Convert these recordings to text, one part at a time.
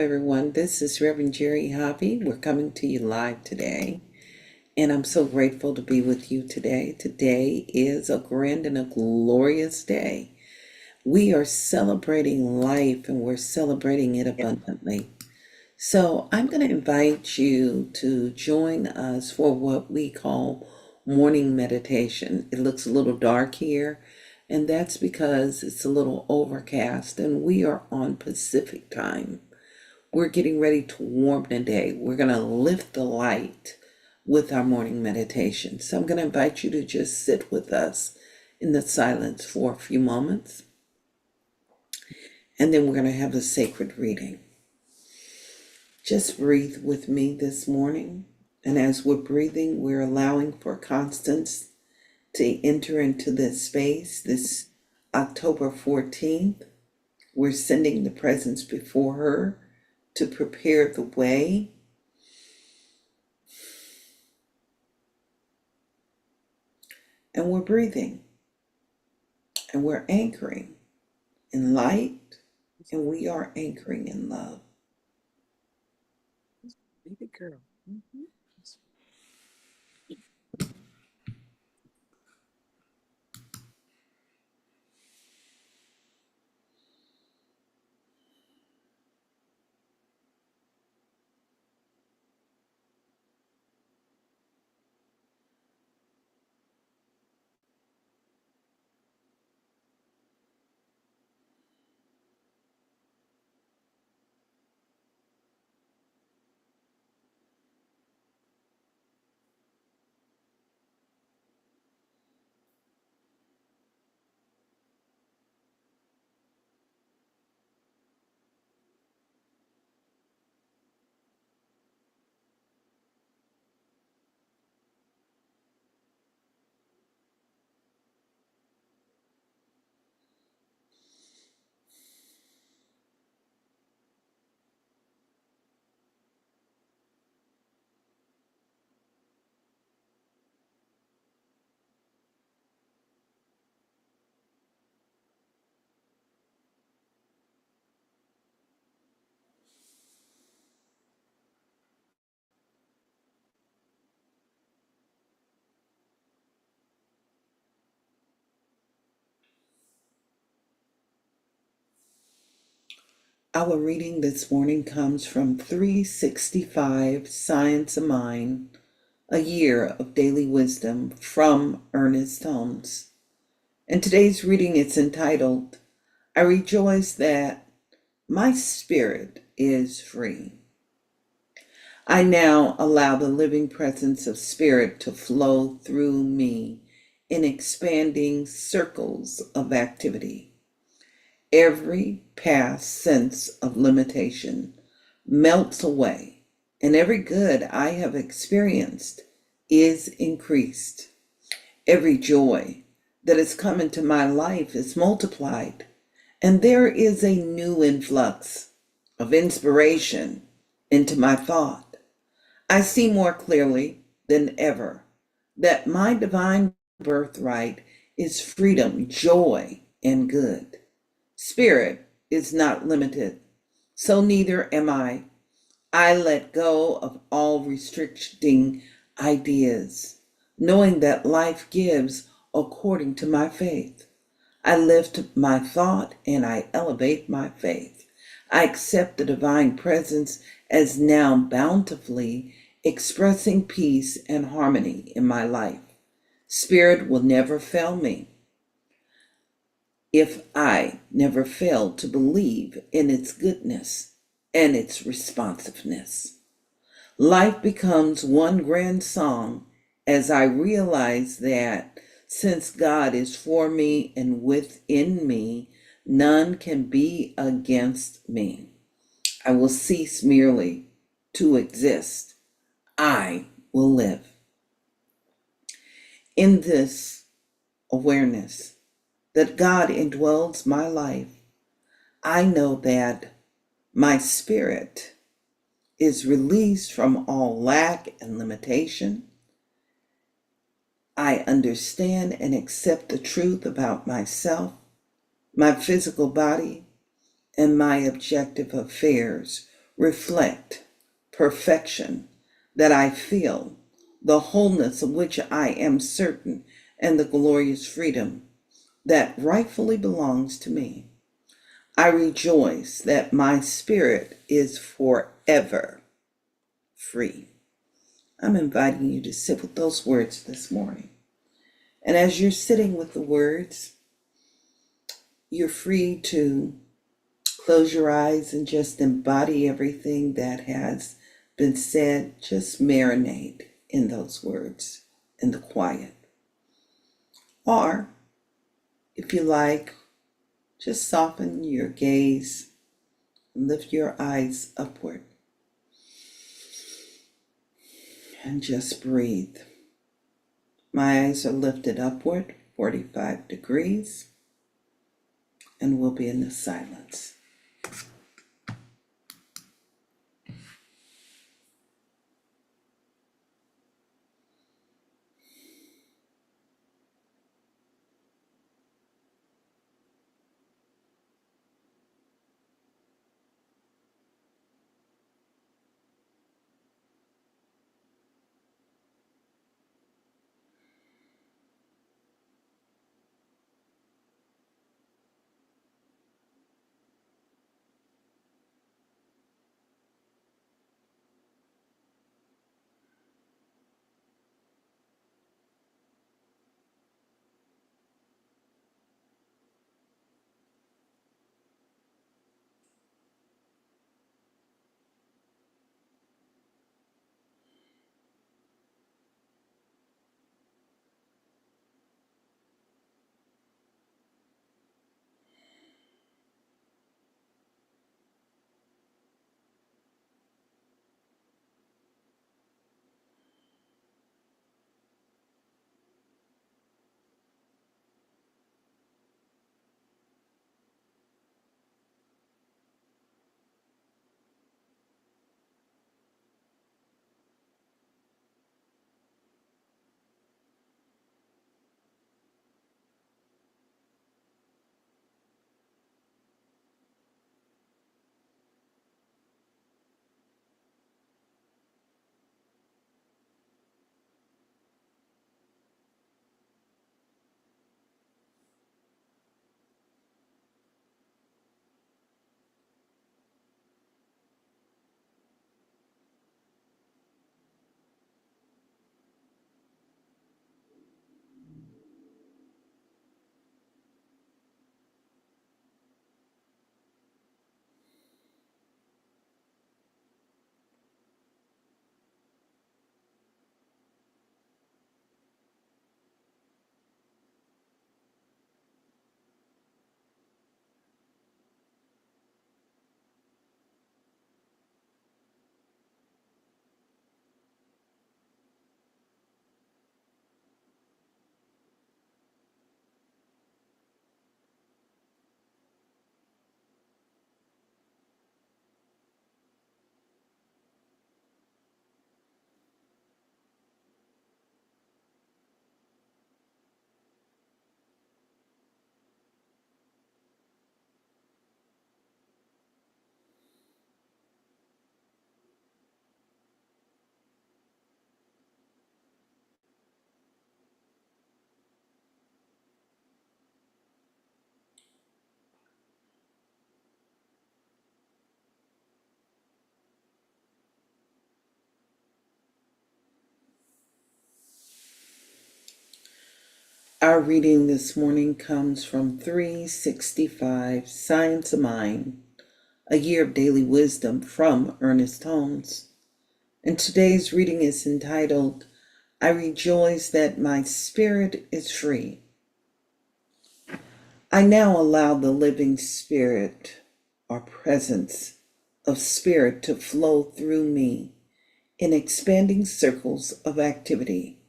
Everyone. This is Reverend Jerry Hobby. We're coming to you live today, and I'm so grateful to be with you today. Today is a grand and a glorious day. We are celebrating life and we're celebrating it abundantly. So, I'm going to invite you to join us for what we call morning meditation. It looks a little dark here, and that's because it's a little overcast, and we are on Pacific time. We're getting ready to warm the day. We're going to lift the light with our morning meditation. So I'm going to invite you to just sit with us in the silence for a few moments. And then we're going to have a sacred reading. Just breathe with me this morning. And as we're breathing, we're allowing for Constance to enter into this space, this October 14th. We're sending the presence before her to prepare the way. And we're breathing. And we're anchoring in light. And we are anchoring in love. Baby girl. Our reading this morning comes from 365 Science of Mind, a year of daily wisdom from Ernest Holmes. And today's reading is entitled, I Rejoice That My Spirit is Free. I now allow the living presence of spirit to flow through me in expanding circles of activity. Every past sense of limitation melts away, and every good I have experienced is increased. Every joy that has come into my life is multiplied, and there is a new influx of inspiration into my thought. I see more clearly than ever that my divine birthright is freedom, joy, and good. Spirit is not limited, so neither am I. I let go of all restricting ideas, knowing that life gives according to my faith. I lift my thought and I elevate my faith. I accept the divine presence as now bountifully expressing peace and harmony in my life. Spirit will never fail me if I never fail to believe in its goodness and its responsiveness. Life becomes one grand song as I realize that since God is for me and within me, none can be against me. I will cease merely to exist. I will live. In this awareness that God indwells my life, I know that my spirit is released from all lack and limitation. I understand and accept the truth about myself, my physical body, and my objective affairs reflect perfection that I feel, the wholeness of which I am certain, and the glorious freedom that rightfully belongs to me. I rejoice that my spirit is forever free. I'm inviting you to sit with those words this morning. And as you're sitting with the words, you're free to close your eyes and just embody everything that has been said. Just marinate in those words in the quiet. Or, if you like, just soften your gaze and lift your eyes upward. And just breathe. My eyes are lifted upward, 45 degrees, and we'll be in the silence. Our reading this morning comes from 365 Science of Mind, a year of daily wisdom from Ernest Holmes. And today's reading is entitled, I rejoice that my spirit is free. I now allow the living spirit or presence of spirit to flow through me in expanding circles of activity.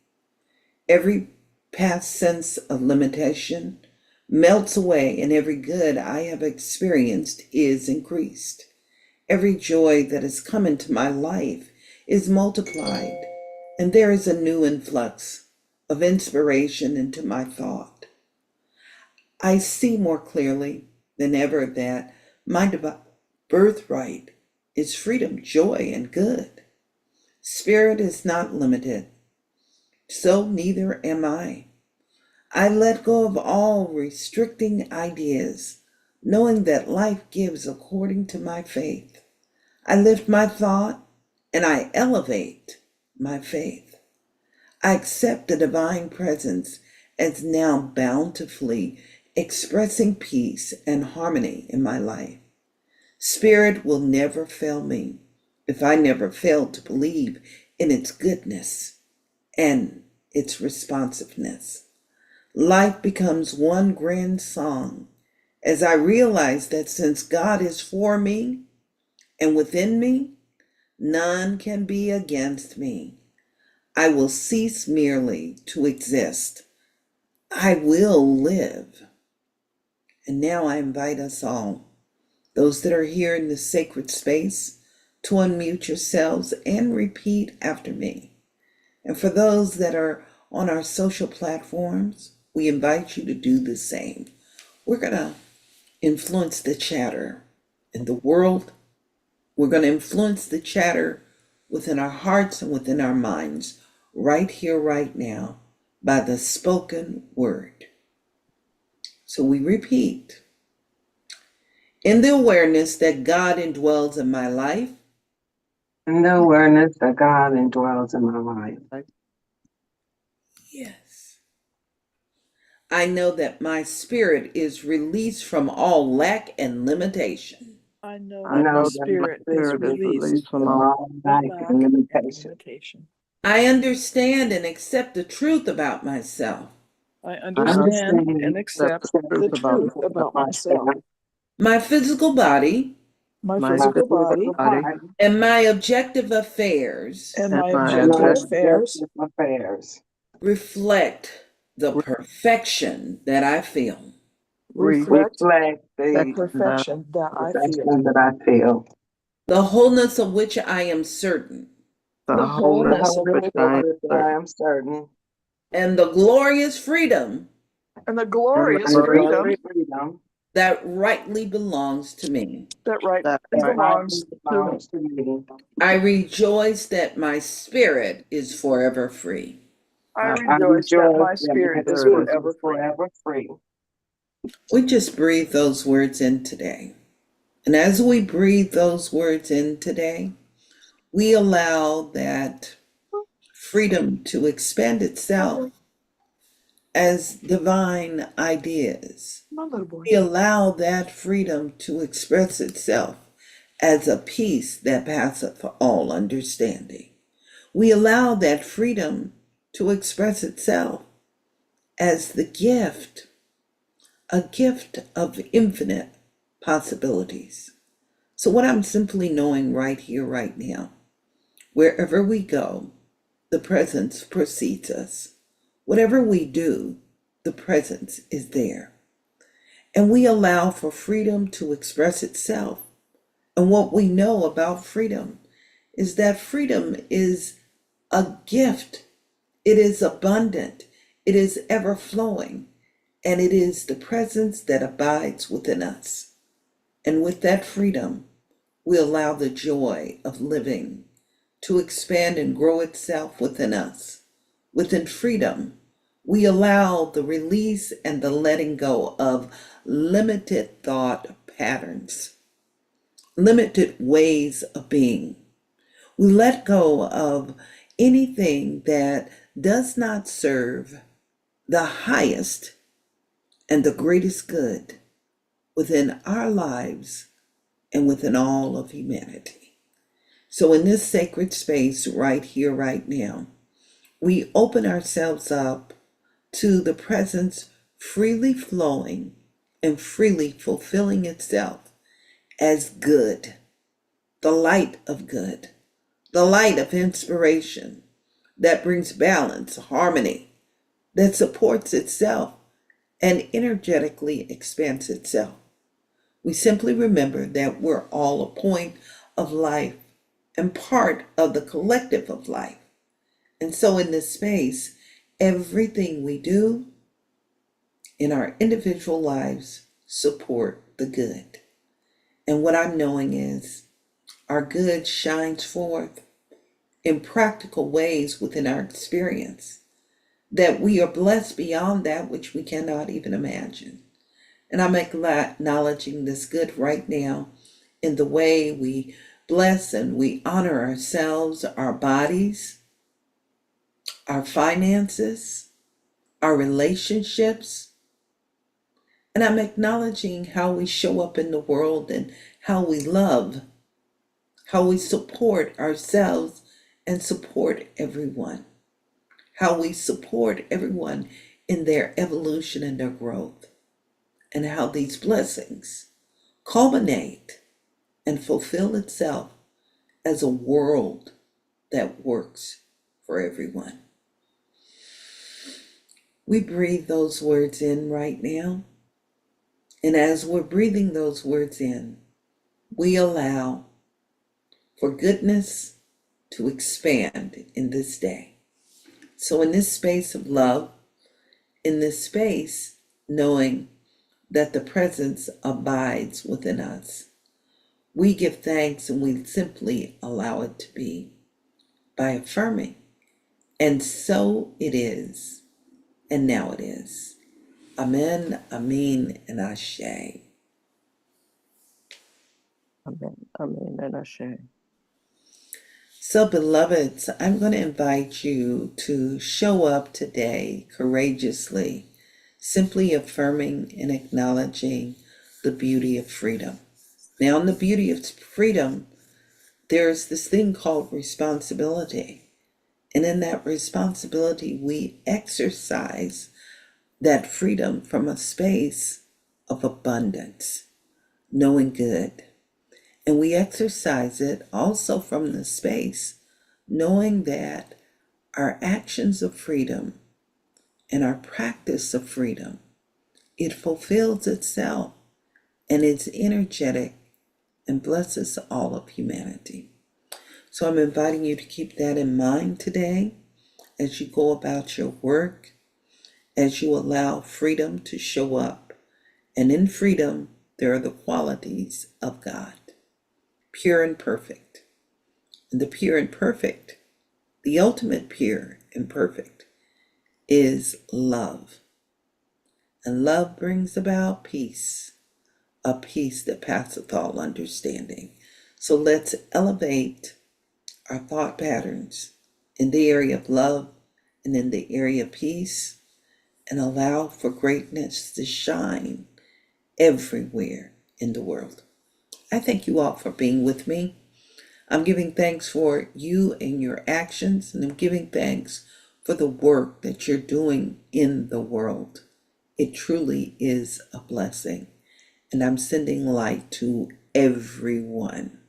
Every past sense of limitation melts away, and every good I have experienced is increased. Every joy that has come into my life is multiplied, and there is a new influx of inspiration into my thought. I see more clearly than ever that my birthright is freedom, joy, and good. Spirit is not limited, so neither am I. I let go of all restricting ideas, knowing that life gives according to my faith. I lift my thought and I elevate my faith. I accept the divine presence as now bountifully expressing peace and harmony in my life. Spirit will never fail me if I never fail to believe in its goodness and its responsiveness. Life becomes one grand song as I realize that since God is for me and within me, none can be against me. I will cease merely to exist. I will live. And now I invite us all, those that are here in this sacred space, to unmute yourselves and repeat after me. And for those that are on our social platforms, we invite you to do the same. We're going to influence the chatter in the world. We're going to influence the chatter within our hearts and within our minds, right here, right now, by the spoken word. So we repeat, in the awareness that God indwells in my life, In the awareness that God indwells in my life, yes, I know that my spirit is released from all lack and limitation. I know I that know my that my spirit is spirit is released released from from all lack lack and and limitation. limitation. I understand and accept the truth about myself. I I understand understand and accept the the truth truth about about myself. myself. My physical body My My physical physical body body and my objective affairs and and my my objective objective affairs affairs reflect the perfection that I feel. reflect reflect the the perfection that I feel, perfection that I feel. The wholeness of which I am certain, The the wholeness wholeness of which I am certain, and the glorious freedom and the and glorious the freedom glorious freedom that rightly belongs to me. that rightly that rightly belongs to me. belongs to me. I rejoice that my spirit is forever free. I I rejoice that rejoice my that my spirit is spirit is forever free. forever free. We just breathe those words in today. And as we breathe those words in today, we allow that freedom to expand itself as divine ideas. My little boy. We allow that freedom to express itself as a peace that passeth all understanding. We allow that freedom to express itself as the gift, a gift of infinite possibilities. So, what I'm simply knowing right here, right now, wherever we go, the presence precedes us. Whatever we do, the presence is there. And we allow for freedom to express itself. And what we know about freedom is that freedom is a gift, it is abundant, it is ever flowing, and it is the presence that abides within us. And with that freedom, we allow the joy of living to expand and grow itself within us. Within freedom, we allow the release and the letting go of limited thought patterns, limited ways of being. We let go of anything that does not serve the highest and the greatest good within our lives and within all of humanity. So, in this sacred space, right here, right now, we open ourselves up to the presence freely flowing and freely fulfilling itself as good, the light of good, the light of inspiration that brings balance, harmony, that supports itself and energetically expands itself. We simply remember that we're all a point of life and part of the collective of life. And so, in this space, everything we do in our individual lives support the good. And what I'm knowing is our good shines forth in practical ways within our experience, that we are blessed beyond that which we cannot even imagine. And I'm acknowledging this good right now in the way we bless and we honor ourselves, our bodies, our finances, our relationships. And I'm acknowledging how we show up in the world and how we love, how we support ourselves and support everyone, how we support everyone in their evolution and their growth, and how these blessings culminate and fulfill itself as a world that works for everyone. We breathe those words in right now. And as we're breathing those words in, we allow for goodness to expand in this day. So in this space of love, in this space, knowing that the presence abides within us, we give thanks and we simply allow it to be by affirming. And so it is, and now it is. Amen, Amen, and Ashe. Amen. Amen. And Ashe. So, beloveds, I'm going to invite you to show up today courageously, simply affirming and acknowledging the beauty of freedom. Now, in the beauty of freedom, there's this thing called responsibility. And in that responsibility, we exercise that freedom from a space of abundance, knowing good. And we exercise it also from the space, knowing that our actions of freedom and our practice of freedom, it fulfills itself and it's energetic and blesses all of humanity. So I'm inviting you to keep that in mind today as you go about your work, as you allow freedom to show up. And in freedom, there are the qualities of God, pure and perfect. And the pure and perfect, the ultimate pure and perfect, is love. And love brings about peace, a peace that passeth all understanding. So let's elevate our thought patterns in the area of love and in the area of peace, and allow for greatness to shine everywhere in the world. I thank you all for being with me. I'm giving thanks for you and your actions, and I'm giving thanks for the work that you're doing in the world. It truly is a blessing, and I'm sending light to everyone.